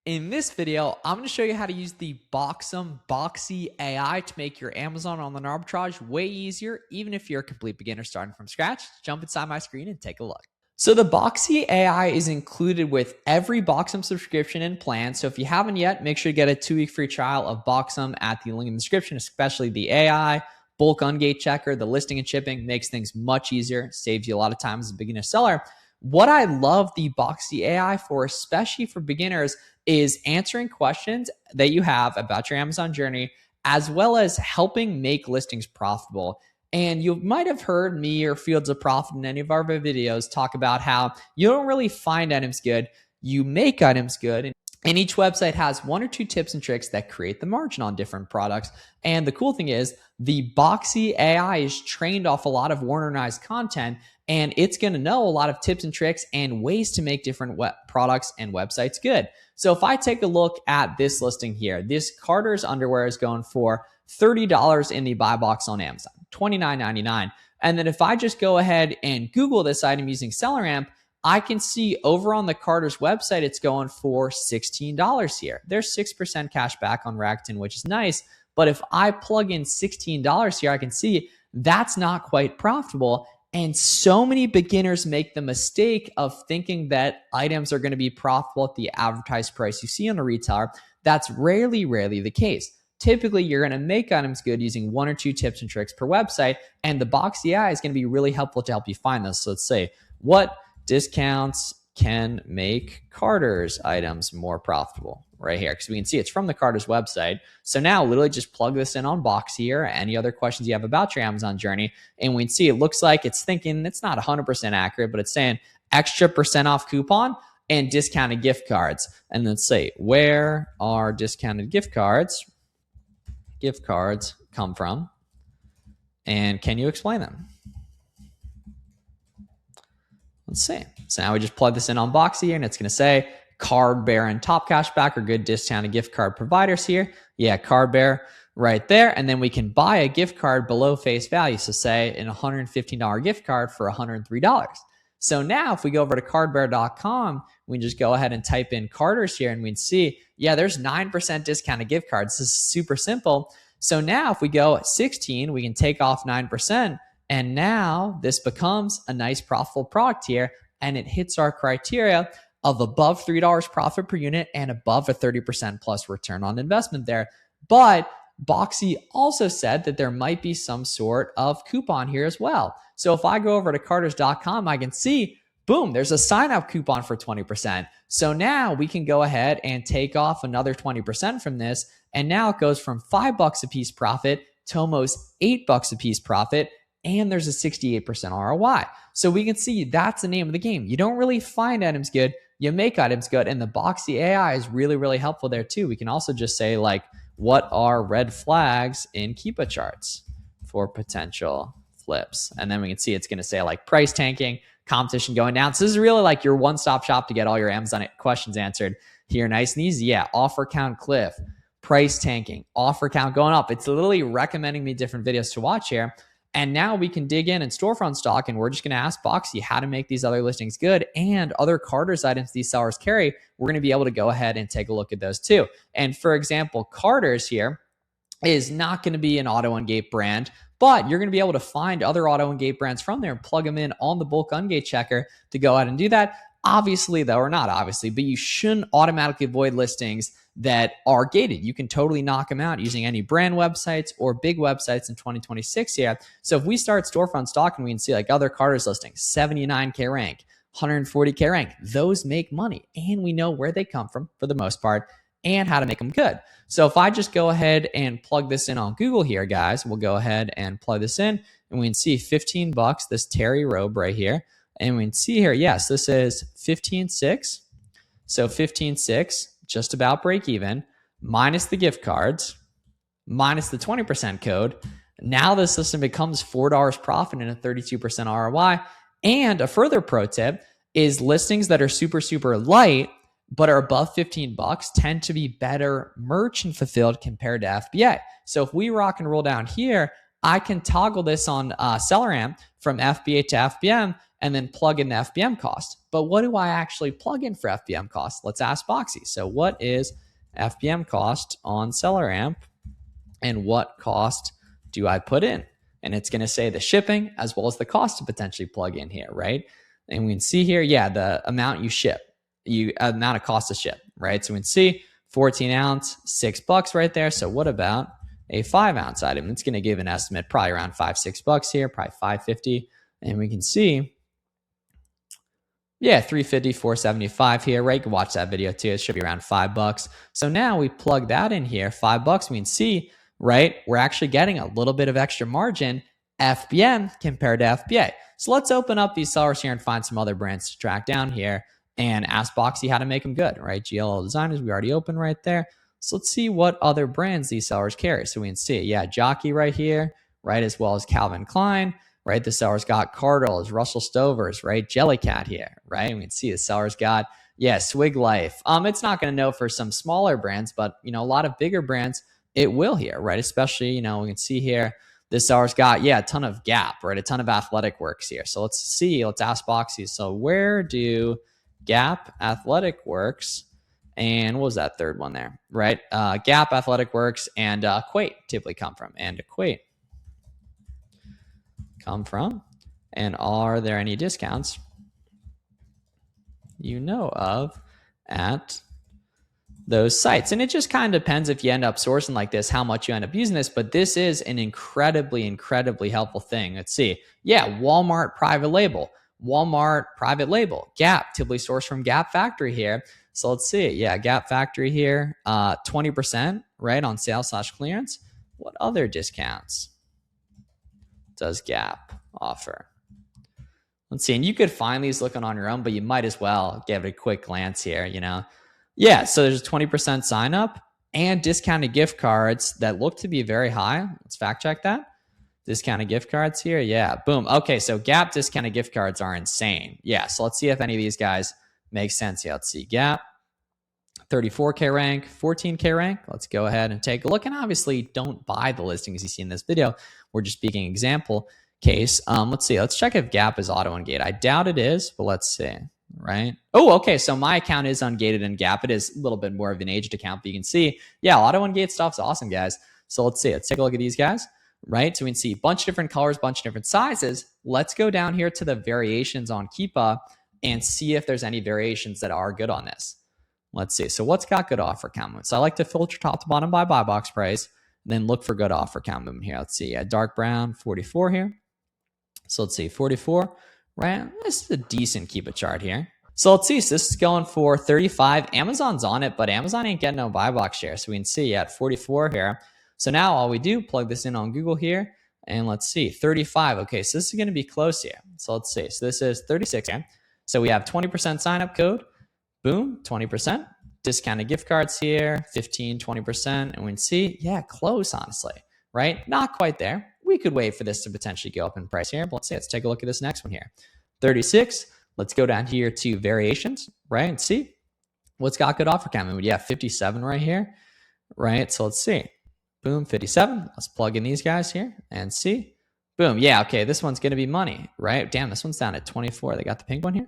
In this video, I'm going to show you how to use the Boxy AI to make your Amazon online arbitrage way easier, even if you're a complete beginner starting from scratch. Jump inside my screen and take a look. So the Boxy AI is included with every Boxum subscription and plan. So if you haven't yet, make sure to get a 2-week free trial of Boxum at the link in the description, especially the AI, bulk ungate checker, the listing and shipping makes things much easier, saves you a lot of time as a beginner seller. What I love the Boxy AI for, especially for beginners, is answering questions that you have about your Amazon journey, as well as helping make listings profitable. And you might have heard me or Fields of Profit in any of our videos talk about how you don't really find items good, you make items good. And each website has 1 or 2 tips and tricks that create the margin on different products. And the cool thing is the Boxy AI is trained off a lot of Warner-ized content, and it's going to know a lot of tips and tricks and ways to make different products and websites good. So if I take a look at this listing here, this Carter's underwear is going for $30 in the buy box on Amazon, $29.99. And then if I just go ahead and Google this item using SellerAmp, I can see over on the Carter's website, it's going for $16 here. There's 6% cash back on Rakuten, which is nice. But if I plug in $16 here, I can see that's not quite profitable. And so many beginners make the mistake of thinking that items are going to be profitable at the advertised price you see on a retailer. That's rarely the case. Typically, you're going to make items good using 1 or 2 tips and tricks per website. And the Boxy AI is going to be really helpful to help you find those. So let's say, what discounts can make Carter's items more profitable right here, because we can see it's from the Carter's website. So now literally just plug this in on Boxy or any other questions you have about your Amazon journey. And we can see it looks like it's thinking it's not 100% accurate, but it's saying extra % off coupon and discounted gift cards. And let's say, where are discounted gift cards come from? And can you explain them? Let's see. So now we just plug this in on Boxy and it's going to say Card Bear and Top Cashback are good discounted gift card providers here. Yeah, Card Bear right there. And then we can buy a gift card below face value. So say an $115 gift card for $103. So now if we go over to cardbear.com, we can just go ahead and type in Carter's here and we can see, yeah, there's 9% discounted gift cards. This is super simple. So now if we go at 16, we can take off 9%. And now this becomes a nice profitable product here, and it hits our criteria of above $3 profit per unit and above a 30% plus return on investment there. But Boxy also said that there might be some sort of coupon here as well. So if I go over to carters.com, I can see, boom, there's a sign up coupon for 20%. So now we can go ahead and take off another 20% from this. And now it goes from $5 a piece profit to almost $8 a piece profit. And there's a 68% ROI. So we can see that's the name of the game. You don't really find items good, you make items good. And the Boxy AI is really helpful there too. We can also just say like, what are red flags in Keepa charts for potential flips? And then we can see it's going to say like price tanking, competition going down. So this is really like your one-stop shop to get all your Amazon questions answered here. Nice and easy. Yeah, offer count cliff, price tanking, offer count going up. It's literally recommending me different videos to watch here. And now we can dig in and storefront stock, and we're just going to ask Boxy how to make these other listings good and other Carter's items these sellers carry. We're going to be able to go ahead and take a look at those too. And for example, Carter's here is not going to be an auto ungate brand, but you're going to be able to find other auto ungate brands from there and plug them in on the bulk ungate checker to go ahead and do that. Obviously, though, or not obviously, but you shouldn't automatically avoid listings that are gated. You can totally knock them out using any brand websites or big websites in 2026 here. So if we start storefront stock and we can see like other Carter's listings, 79K rank, 140K rank, those make money and we know where they come from for the most part and how to make them good. So if I just go ahead and plug this in on Google here, guys, we'll go ahead and plug this in and we can see $15, this Terry robe right here. And we can see here, yes, this is 15.6. So 15.6, just about break even, minus the gift cards, minus the 20% code. Now the system becomes $4 profit and a 32% ROI. And a further pro tip is listings that are super light, but are above $15 tend to be better merchant fulfilled compared to FBA. So if we rock and roll down here, I can toggle this on SellerAmp from FBA to FBM and then plug in the FBM cost. But what do I actually plug in for FBM cost? Let's ask Boxy. So what is FBM cost on SellerAmp, and what cost do I put in? And it's going to say the shipping as well as the cost to potentially plug in here, right? And we can see here, yeah, the amount you ship, amount of cost to ship, right? So we can see 14 ounce, $6 right there. So what about a 5 ounce item? It's going to give an estimate probably around $5-6 here, probably $5.50. And we can see, yeah, $3.50, $4.75 here, right? You can watch that video too. It should be around $5. So now we plug that in here, $5. We can see, right, we're actually getting a little bit of extra margin FBM compared to FBA. So let's open up these sellers here and find some other brands to track down here and ask Boxy how to make them good, right? GLL Designers, we already opened right there. So let's see what other brands these sellers carry. So we can see, yeah, Jockey right here, right, as well as Calvin Klein, right? The seller's got Cardinals, Russell Stovers, right? Jellycat here, right? We can see the seller's got, yeah, Swig Life. It's not going to know for some smaller brands, but, you know, a lot of bigger brands, it will here, right? Especially, you know, we can see here, this seller's got, yeah, a ton of Gap, right? A ton of Athletic Works here. So let's see, let's ask Boxy. So where do Gap, Athletic Works, and what was that third one there, right? Gap, Athletic Works, and Equate typically come from, and Equate come from, and are there any discounts you know of at those sites? And it just kind of depends if you end up sourcing like this, how much you end up using this, but this is an incredibly, incredibly helpful thing. Let's see. Yeah, Walmart private label, Gap, typically sourced from Gap Factory here. So let's see. Yeah, Gap Factory here, 20%, right, on sale/clearance. What other discounts does Gap offer? Let's see. And you could find these looking on your own, but you might as well give it a quick glance here, you know. Yeah, so there's a 20% sign up and discounted gift cards that look to be very high. Let's fact check that. Discounted gift cards here. Yeah, boom. Okay, so Gap discounted gift cards are insane. Yeah, so let's see if any of these guys make sense here. Let's see. Gap, 34K rank, 14K rank. Let's go ahead and take a look. And obviously, don't buy the listings you see in this video. We're just speaking example case. Let's see. Let's check if Gap is auto ungate. I doubt it is, but let's see. Right? Oh, okay. So my account is ungated in Gap. It is a little bit more of an aged account, but you can see, yeah, auto ungate stuff's awesome, guys. So let's see. Let's take a look at these guys. Right? So we can see a bunch of different colors, bunch of different sizes. Let's go down here to the variations on Keepa and see if there's any variations that are good on this. Let's see. So what's got good offer count movement? So I like to filter top to bottom by buy box price, and then look for good offer count movement here. Let's see. Dark brown, 44 here. So let's see, 44, right? This is a decent Keepa chart here. So let's see. So this is going for 35. Amazon's on it, but Amazon ain't getting no buy box share. So we can see at 44 here. So now all we do, plug this in on Google here, and let's see, 35. Okay, so this is going to be close here. So let's see. So this is 36 here. So we have 20% sign up code. Boom, 20%. Discounted gift cards here, 15, 20%. And we can see, yeah, close, honestly, right? Not quite there. We could wait for this to potentially go up in price here. But let's see. Let's take a look at this next one here. 36. Let's go down here to variations, right? And see what's got good offer count. We have 57 right here, right? So let's see. Boom, 57. Let's plug in these guys here and see. Boom. Yeah, okay. This one's going to be money, right? Damn, this one's down at 24. They got the pink one here.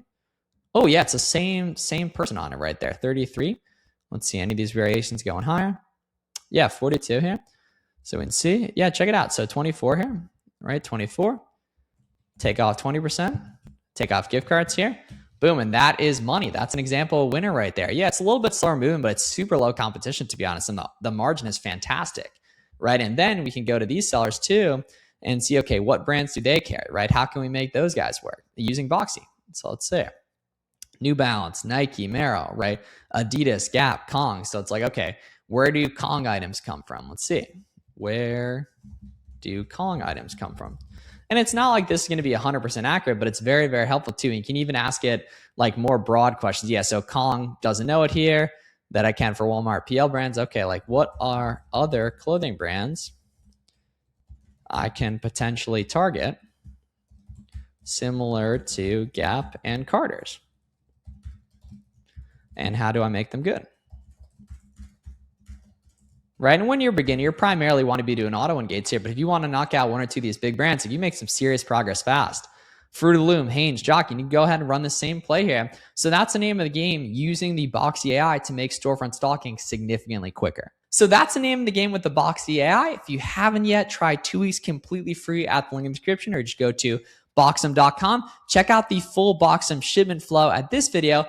Oh, yeah, it's the same person on it right there, 33. Let's see, any of these variations going higher? Yeah, 42 here. So we can see, yeah, check it out. So 24 here, right? 24. Take off 20%. Take off gift cards here. Boom, and that is money. That's an example of winner right there. Yeah, it's a little bit slower moving, but it's super low competition, to be honest, and the margin is fantastic, right? And then we can go to these sellers too and see, okay, what brands do they carry, right? How can we make those guys work? Using Boxy. So let's say New Balance, Nike, Merrell, right? Adidas, Gap, Kong. So it's like, okay, where do Kong items come from? Let's see. Where do Kong items come from? And it's not like this is going to be 100% accurate, but it's very, very helpful too. And you can even ask it like more broad questions. Yeah, so Kong doesn't know it here, that I can for Walmart PL brands. Okay, like what are other clothing brands I can potentially target similar to Gap and Carter's? And how do I make them good? right? And when you're a beginner, you primarily want to be doing auto engates here. But if you want to knock out one or two of these big brands, if you make some serious progress fast, Fruit of the Loom, Hanes, Jockey, you can go ahead and run the same play here. So that's the name of the game, using the Boxy AI to make storefront stalking significantly quicker. So that's the name of the game with the Boxy AI. If you haven't yet, try 2 weeks completely free at the link in the description, or just go to boxem.com. Check out the full Boxem shipment flow at this video.